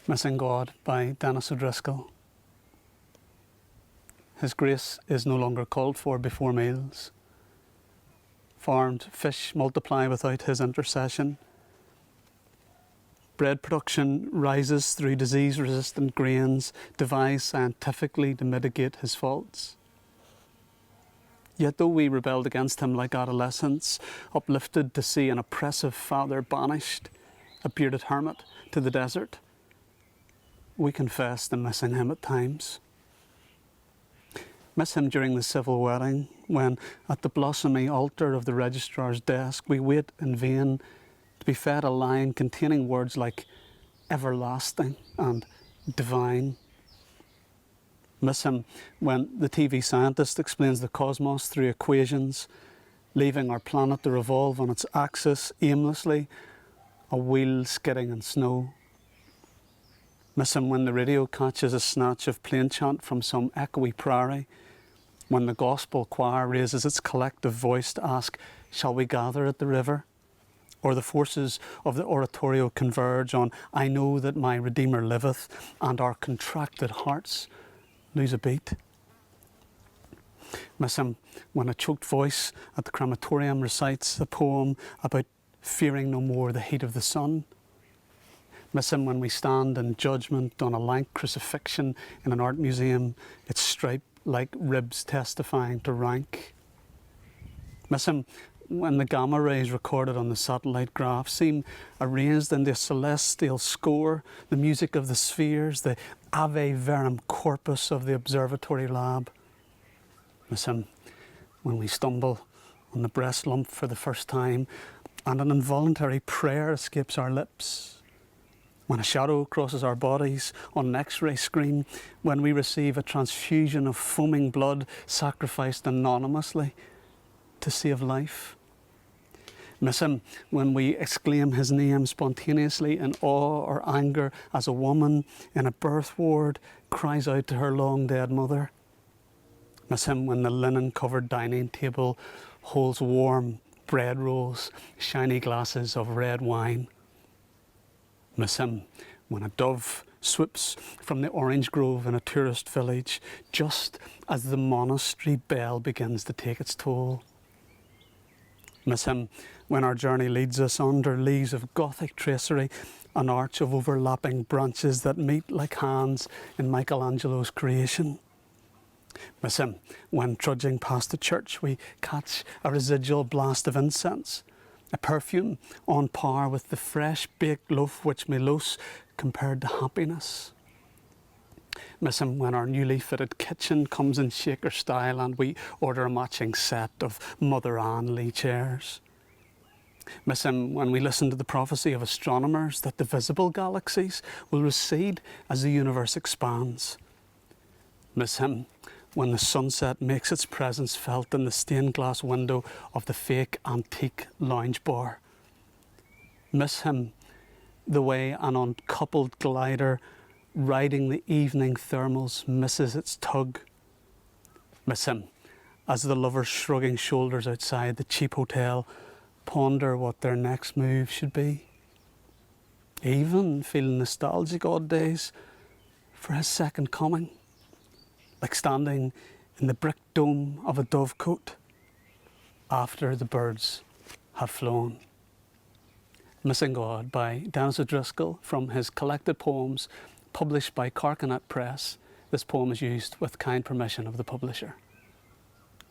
Missing God by Dennis O'Driscoll. His grace is no longer called for before meals. Farmed fish multiply without his intercession. Bread production rises through disease-resistant grains devised scientifically to mitigate his faults. Yet though we rebelled against him like adolescents, uplifted to see an oppressive father banished, a bearded hermit, to the desert, we confess to missing him at times. Miss him during the civil wedding, when at the blossomy altar of the registrar's desk we wait in vain to be fed a line containing words like everlasting and divine. Miss him when the TV scientist explains the cosmos through equations, leaving our planet to revolve on its axis aimlessly, a wheel skidding in snow. Miss him when the radio catches a snatch of plain chant from some echoey prairie, when the gospel choir raises its collective voice to ask, shall we gather at the river? Or the forces of the oratorio converge on, I know that my Redeemer liveth, and our contracted hearts lose a beat. Miss him when a choked voice at the crematorium recites a poem about fearing no more the heat of the sun. Miss him when we stand in judgment on a lank crucifixion in an art museum, its stripe like ribs testifying to rank. Miss him when the gamma rays recorded on the satellite graph seem arranged in the celestial score, the music of the spheres, the Ave Verum Corpus of the observatory lab. Miss him when we stumble on the breast lump for the first time and an involuntary prayer escapes our lips. When a shadow crosses our bodies on an X-ray screen, when we receive a transfusion of foaming blood sacrificed anonymously to save life. Miss him when we exclaim his name spontaneously in awe or anger as a woman in a birth ward cries out to her long dead mother. Miss him when the linen-covered dining table holds warm bread rolls, shiny glasses of red wine. Miss him when a dove swoops from the orange grove in a tourist village just as the monastery bell begins to take its toll. Miss him when our journey leads us under leaves of Gothic tracery, an arch of overlapping branches that meet like hands in Michelangelo's creation. Miss him when, trudging past the church, we catch a residual blast of incense, a perfume on par with the fresh baked loaf which Milos compared to happiness. Miss him when our newly fitted kitchen comes in shaker style and we order a matching set of Mother Anne Lee chairs. Miss him when we listen to the prophecy of astronomers that the visible galaxies will recede as the universe expands. Miss him when the sunset makes its presence felt in the stained glass window of the fake antique lounge bar. Miss him the way an uncoupled glider riding the evening thermals misses its tug. Miss him as the lovers shrugging shoulders outside the cheap hotel ponder what their next move should be. Even feel nostalgic odd days for his second coming, like standing in the brick dome of a dovecote after the birds have flown. Missing God by Dennis O'Driscoll from his collected poems published by Carcanet Press. This poem is used with kind permission of the publisher.